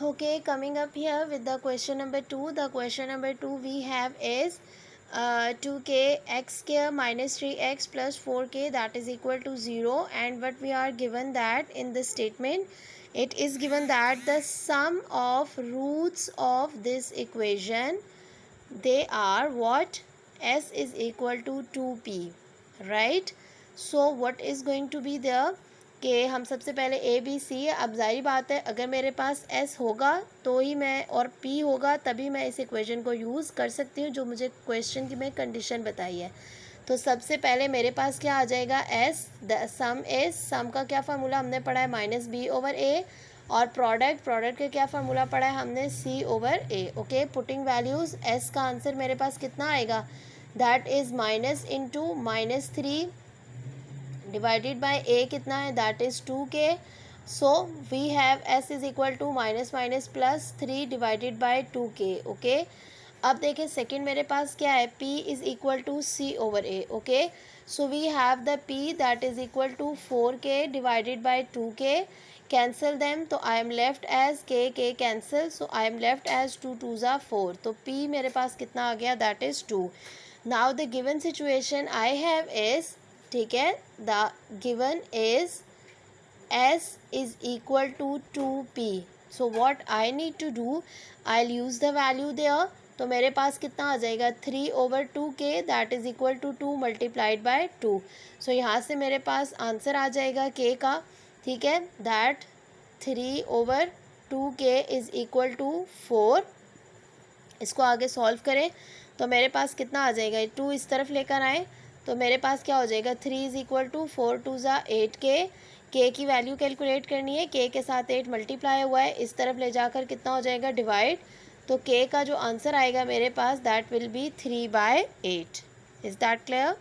Okay, coming up here with the question number 2. The question number 2 we have is 2k x square minus 3x plus 4k, that is equal to 0. And what we are given that in the statement, it is given that the sum of roots of this equation, they are what? S is equal to 2p, right? So what is going to be the कि हम सबसे पहले A B C, अब जाहिर बात है अगर मेरे पास एस होगा तो ही मैं, और पी होगा तभी मैं इस इक्वेशन को यूज़ कर सकती हूँ जो मुझे क्वेश्चन की में कंडीशन बताई है। तो सबसे पहले मेरे पास क्या आ जाएगा? एस, द सम इज, सम का क्या फार्मूला हमने पढ़ा है? माइनस बी ओवर ए, और प्रोडक्ट का क्या फार्मूला पढ़ा है हमने? C over a. Okay, putting values, s का आंसर मेरे पास कितना आएगा? That is minus into minus 3 divided by a कितना है? That is 2k. So we have s is equal to minus minus plus 3 divided by 2k. Okay, अब देखें second मेरे पास क्या है? p is equal to c over a. Okay, so we have the p that is equal to 4k divided by 2k. Cancel them, तो I am left as k cancel, so I am left as 2 2 ज़ा 4. तो p मेरे पास कितना आ गया? That is 2. Now the given situation I have is, ठीक है, the given is s is equal to 2p. So what I need to do, I will use the value there. तो मेरे पास कितना आ जाएगा? 3 over 2k that is equal to 2 multiplied by 2. So यहाँ से मेरे पास आंसर आ जाएगा k का, ठीक है, that 3 over 2k is equal to 4. इसको आगे सॉल्व करें तो मेरे पास कितना आ जाएगा? 2 इस तरफ लेकर आए तो मेरे पास क्या हो जाएगा? 3 इज इक्वल टू 4 2 ज़ा 8k. k की वैल्यू कैलकुलेट करनी है, k के साथ 8 मल्टीप्लाई हुआ है, इस तरफ ले जाकर कितना हो जाएगा? डिवाइड. तो k का जो आंसर आएगा मेरे पास, that will be 3/8. Is that clear?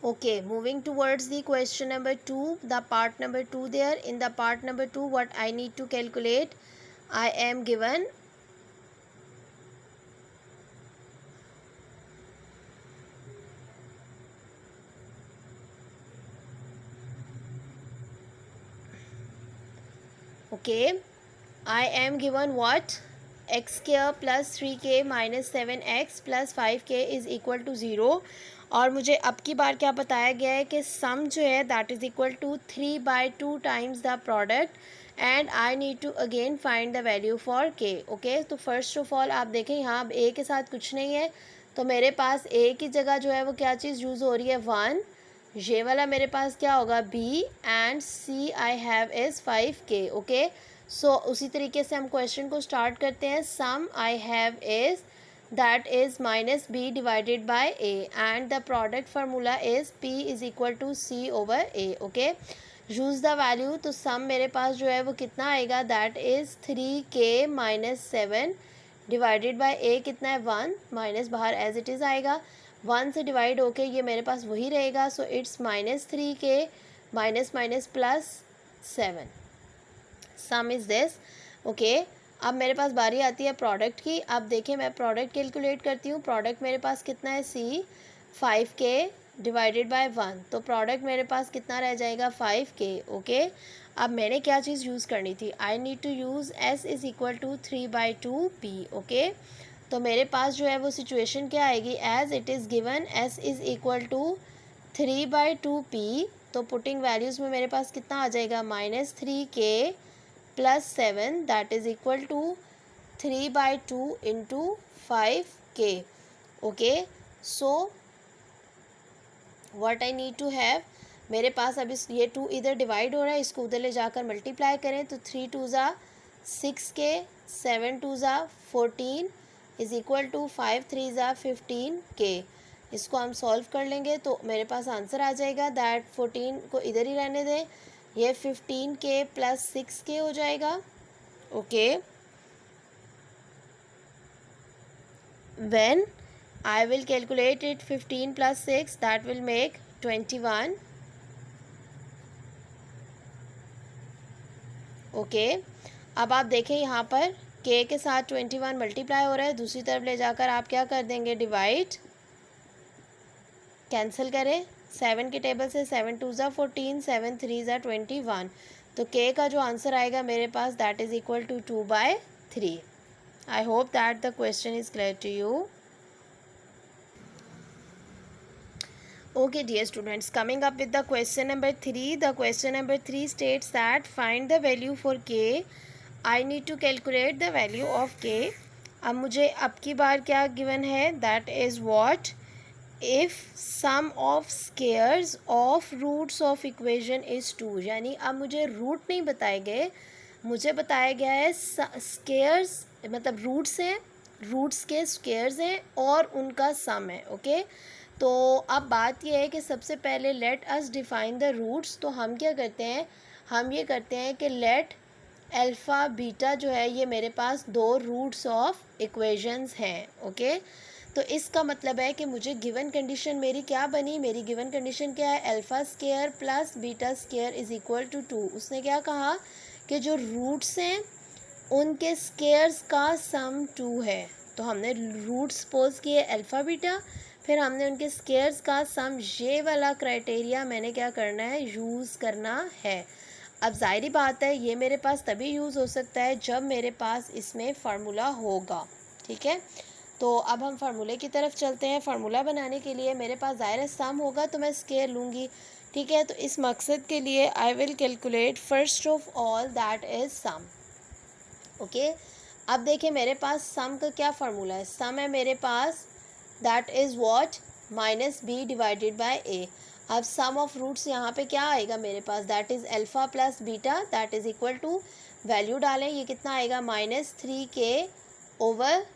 Okay, moving towards the question number 2, the part number 2 there. In the part number 2, what I need to calculate, I am given okay, I am given what? x square plus 3k minus 7x plus 5k is equal to 0. और मुझे अब की बार क्या बताया गया है कि sum जो है that is equal to 3/2 times the product, and I need to again find the value for k. Okay, तो फर्स्ट ऑफ ऑल आप देखें यहाँ अब a के साथ कुछ नहीं है, तो मेरे पास a की जगह जो है वो क्या चीज़ यूज़ हो रही है? 1. ये वाला मेरे पास क्या होगा? b, and c I have is 5k. Okay, so उसी तरीके से हम क्वेश्चन को स्टार्ट करते हैं. Sum I have is, that is minus b divided by a, and the product formula is p is equal to c over a. Okay, use the value, तो sum मेरे पास जो है वो कितना आएगा? That is 3k minus 7 divided by a कितना है? 1, माइनस बाहर एज इट इज़ आएगा, 1 से डिवाइड होके ये मेरे पास वही रहेगा. So it's minus 3k minus minus plus 7. Some is this. Okay, अब मेरे पास बारी आती है प्रोडक्ट की. अब देखिए मैं प्रोडक्ट कैलकुलेट करती हूँ. प्रोडक्ट मेरे पास कितना है? c, 5k divided by 1. तो प्रोडक्ट मेरे पास कितना रह जाएगा? 5k. ओके, अब मैंने क्या चीज़ यूज़ करनी थी? I need to use s is equal to 3/2p. Okay, तो मेरे पास जो है वो सिचुएशन क्या आएगी? As it is given s is equal to 3/2p. तो पुटिंग वैल्यूज़ में मेरे पास कितना आ जाएगा? Minus 3k plus 7 that is equal to 3/2 into 5k. Okay, so what I need to have, मेरे पास अब इस ये 2 इधर डिवाइड हो रहा है, इसको उधर ले जाकर मल्टीप्लाई करें तो 3 2 ज़ा 6k, 7 2 ज़ा 14 इज़ इक्वल टू 5 3 ज़ा 15k. इसको हम सॉल्व कर लेंगे तो मेरे पास आंसर आ जाएगा दैट 14 को इधर ही रहने दें, ये 15k प्लस 6k हो जाएगा. Okay, when I will calculate it 15 plus 6 that will make 21. Okay, अब आप देखें यहाँ पर k के साथ 21 मल्टीप्लाई हो रहा है, दूसरी तरफ ले जाकर आप क्या कर देंगे? डिवाइड. कैंसिल करें, 7 के टेबल से 7 2 ज़ा 14, 7 3 ज़ा 21। तो k का जो आंसर आएगा मेरे पास that is equal to 2/3। I hope that the question is clear to you. Okay, dear students, coming up with the question number 3. The question number 3 states that find the value for k. I need to calculate the value of k. अब मुझे अब की बार क्या given है, that is what if sum of squares of roots of equation is 2. यानी अब मुझे root नहीं बताए गए, मुझे बताया गया है स्क्वेयर्स, मतलब रूट्स हैं, रूट्स के स्क्वेयर्स हैं और उनका सम है. ओके तो अब बात यह है कि सबसे पहले let us define the roots. तो हम क्या करते हैं, हम ये करते हैं कि लेट अल्फ़ा बीटा जो है ये मेरे पास दो रूट्स ऑफ इक्वेशंस हैं. ओके तो इसका मतलब है कि मुझे गिवन कंडीशन मेरी क्या बनी, मेरी गिवन कंडीशन क्या है, alpha square plus beta square is equal to 2. उसने क्या कहा कि जो रूट्स हैं उनके स्क्वायर्स का सम 2 है. तो हमने रूट सपोज किए अल्फ़ा बीटा, फिर हमने उनके स्क्वायर्स का सम, ये वाला क्राइटेरिया मैंने क्या करना है, यूज़ करना है. अब ज़ाहिरी बात है ये मेरे पास तभी यूज़ हो सकता है जब मेरे पास इसमें फार्मूला होगा. ठीक है तो अब हम फार्मूले की तरफ चलते हैं. फार्मूला बनाने के लिए मेरे पास ज़ाहिर सम होगा तो मैं स्क्वायर लूँगी. ठीक है तो इस मकसद के लिए I will calculate first of all that is sum. Okay अब देखिए मेरे पास सम का क्या फार्मूला है, सम है मेरे पास that is what minus b divided by a. अब सम ऑफ रूट्स यहाँ पे क्या आएगा मेरे पास, that is alpha plus beta that is equal to, value डालें ये कितना आएगा -3k over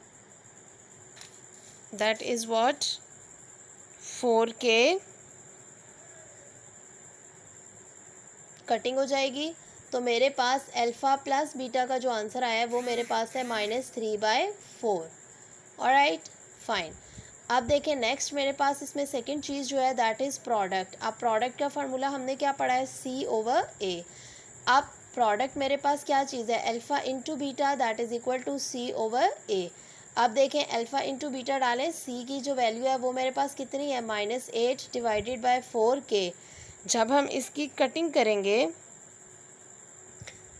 that is what 4k. Cutting हो जाएगी तो मेरे पास अल्फ़ा प्लस बीटा का जो आंसर आया है वो मेरे पास है -3/4. Alright fine. अब देखें नेक्स्ट मेरे पास इसमें सेकंड चीज़ जो है दैट इज़ प्रोडक्ट. अब प्रोडक्ट का फार्मूला हमने क्या पढ़ा है, C/A. अब प्रोडक्ट मेरे पास क्या चीज़ है, alpha into beta that is equal to C/A. अब देखें अल्फ़ा इंटू बीटा डालें, C की जो वैल्यू है वो मेरे पास कितनी है, -8 डिवाइडेड बाय 4k. जब हम इसकी कटिंग करेंगे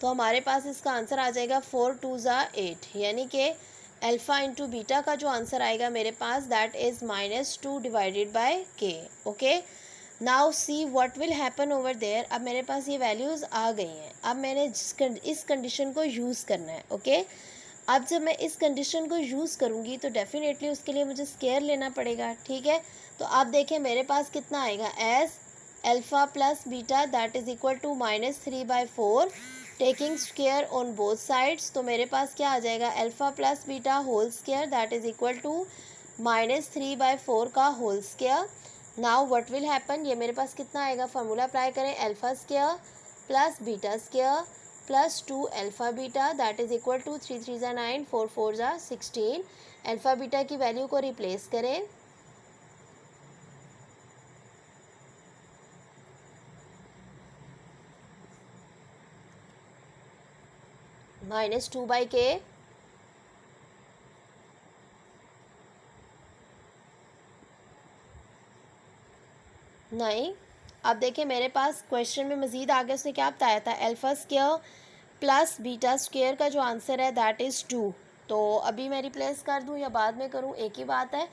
तो हमारे पास इसका आंसर आ जाएगा 4 2 ज़ा 8. यानी कि अल्फ़ा इंटू बीटा का जो आंसर आएगा मेरे पास that is -2 divided by k. Okay now see what will happen over there. अब मेरे पास ये वैल्यूज़ आ गई हैं, अब मैंने इस कंडीशन को यूज़ करना है. ओके अब जब मैं इस कंडीशन को यूज़ करूँगी तो डेफिनेटली उसके लिए मुझे स्क्वायर लेना पड़ेगा. ठीक है तो आप देखें मेरे पास कितना आएगा, as alpha plus beta that is equal to -3/4 taking square on both sides. तो मेरे पास क्या आ जाएगा, alpha plus beta whole square that is equal to -3/4 का whole square. Now what will happen, ये मेरे पास कितना आएगा, फार्मूला अप्लाई करें, alpha square plus beta square plus 2 alpha beta that is equal to 3 3 ज़ा 9 4 4 ज़ा 16. अल्फ़ा बीटा की वैल्यू को रिप्लेस करें, -2/k. नहीं अब देखिए मेरे पास क्वेश्चन में मज़ीद आगे उसने क्या बताया था, alpha square plus beta square का जो आंसर है दैट इज़ 2. तो अभी मैं रिप्लेस कर दूं या बाद में करूं एक ही बात है.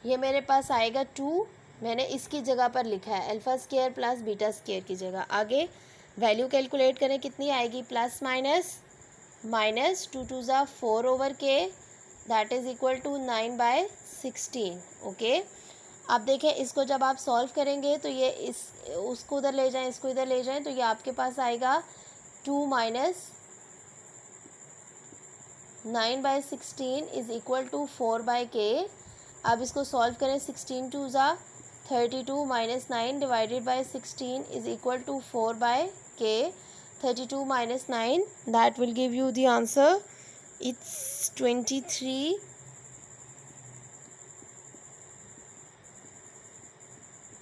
ये मेरे पास आएगा 2, मैंने इसकी जगह पर लिखा है alpha square plus beta square की जगह. आगे वैल्यू कैलकुलेट करें कितनी आएगी, प्लस -2 2 ज़ा 4 over k that is equal to 9/16. Okay अब देखें इसको जब आप सॉल्व करेंगे तो ये इस उसको उधर ले जाएं, इसको इधर ले जाएं, तो ये आपके पास आएगा 2 - 9/16 इज़ इक्वल टू 4/k. अब इसको सॉल्व करें, 16 2 ज़ा 32 -9 divided by 16 is equal to 4/k. 32 - 9 that will give you the answer, it's 23.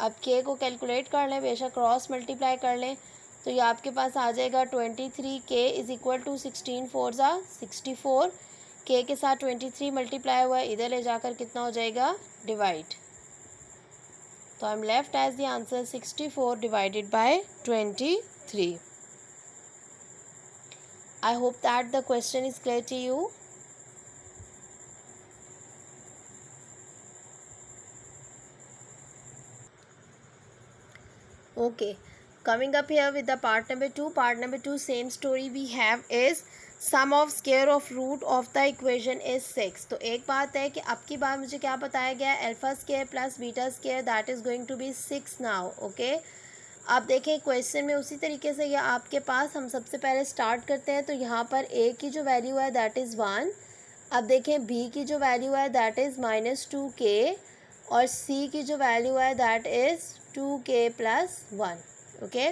अब k को कैलकुलेट कर लें, बेशक क्रॉस मल्टीप्लाई कर लें, तो ये आपके पास आ जाएगा 23k इज़ इक्वल टू 16 4 ज़ा 64. k के साथ 23 मल्टीप्लाई हुआ है, इधर ले जाकर कितना हो जाएगा, डिवाइड. तो I am left as the answer 64 divided by 23. I hope that the question is clear to you. Okay, coming up here with the part number 2. Part number 2, same story we have is sum of square of root of the equation is 6. तो एक बात है कि अब की बार मुझे क्या बताया गया, alpha square plus beta square that is going to be 6 now. Okay, आप देखें क्वेश्चन में उसी तरीके से ये आपके पास, हम सबसे पहले स्टार्ट करते हैं. तो यहाँ पर ए की जो वैल्यू है दैट इज़ 1. अब देखें बी की जो वैल्यू है दैट इज़ -2k और सी की जो वैल्यू है दैट इज़ 2k + 1. ओके,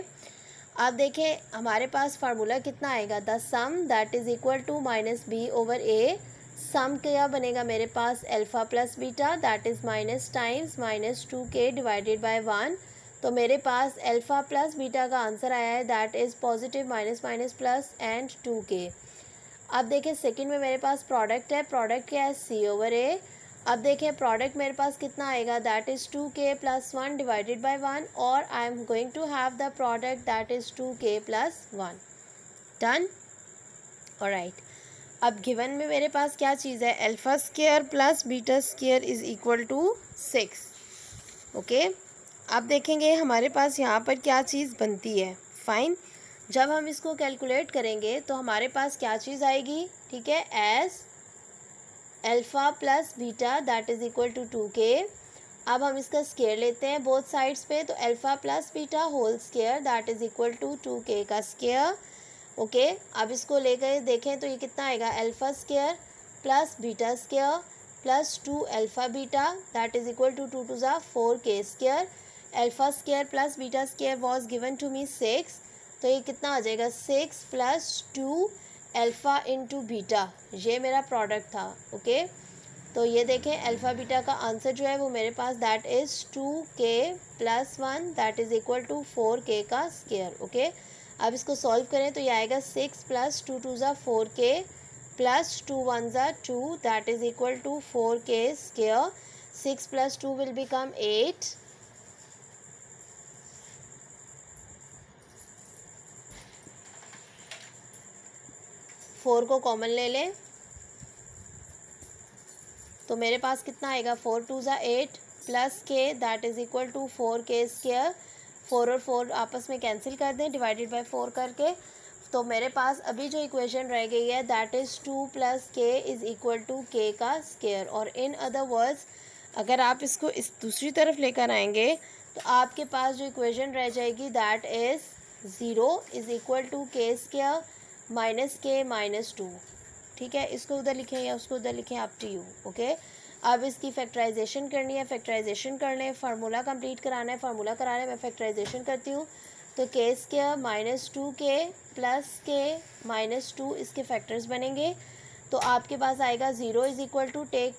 अब देखें हमारे पास फार्मूला कितना आएगा, the sum that is equal to -b/a. Sum क्या बनेगा मेरे पास, alpha plus beta that is minus times -2k divided by 1. तो मेरे पास अल्फ़ा प्लस बीटा का आंसर आया है that is positive minus plus and 2k. अब देखें सेकंड में मेरे पास प्रोडक्ट है, प्रोडक्ट क्या है c/a. अब देखें प्रोडक्ट मेरे पास कितना आएगा, that is 2k + 1 divided by 1 और I am going to have the product that is 2k + 1. Done. Alright, अब गिवन में मेरे पास क्या चीज़ है, alpha square plus beta square is equal to 6. Okay, अब देखेंगे हमारे पास यहाँ पर क्या चीज़ बनती है. फाइन, जब हम इसको कैलकुलेट करेंगे तो हमारे पास क्या चीज़ आएगी, ठीक है, as alpha plus beta that is equal to 2k. अब हम इसका स्क्वायर लेते हैं बोथ साइड्स पे, तो alpha plus beta whole square that is equal to 2k का स्क्वायर. ओके, अब इसको लेकर देखें तो ये कितना आएगा, alpha square plus beta square plus 2 alpha beta that is equal to 2 * 4k square. Alpha square plus beta square was given to me 6. तो ये कितना आ जाएगा, 6 + 2 अल्फ़ा इंटू बीटा, ये मेरा प्रोडक्ट था. ओके, तो ये देखें अल्फ़ा बीटा का आंसर जो है वो मेरे पास that is 2k + 1 that is equal to 4k का स्क्वायर. ओके, अब इसको सॉल्व करें तो ये आएगा 6 + 2 * 4k plus 2 × 1 = 2 that is equal to 4k square. 6 + 2 will become 8. 4 को कॉमन ले लें तो मेरे पास कितना आएगा, 4 × 2 = 8 plus k that is equal to 4k square. 4 और 4 आपस में कैंसिल कर दें डिवाइडेड बाय 4 करके. तो मेरे पास अभी जो इक्वेशन रह गई है that is 2 + k is equal to k का स्क्वायर. और इन अदर वर्ड्स अगर आप इसको इस दूसरी तरफ लेकर आएंगे तो आपके पास जो इक्वेशन रह जाएगी that is 0 is equal to k square -k - 2. ठीक है, इसको उधर लिखें या उसको उधर लिखें, अप टू यू. ओके, अब इसकी फैक्टराइजेशन करनी है, फैक्टराइजेशन कर लें. फार्मूला कंप्लीट कराना है, फार्मूला कराना है, मैं फैक्टराइजेशन करती हूँ. तो k square -2k plus k - 2 इसके फैक्टर्स बनेंगे. तो आपके पास आएगा 0 is equal to take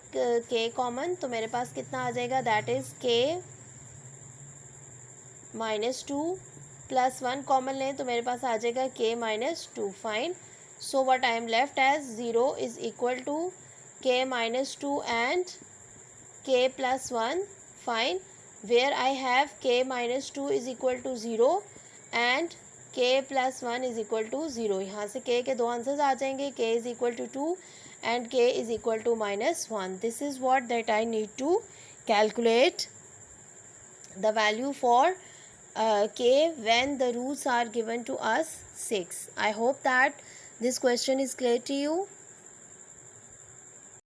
k common, तो मेरे पास कितना आ जाएगा that is k - 2 plus 1 common लें तो मेरे पास आ जाएगा k - 2. Fine, so what I am left as 0 is equal to k - 2 and k + 1. fine, where I have k - 2 is equal to 0 and k + 1 is equal to 0. यहाँ से k के दो आंसर्स आ जाएंगे, k is equal to 2 and k is equal to -1. this is what that I need to calculate the value for k when the roots are given to us 6. I hope that this question is clear to you.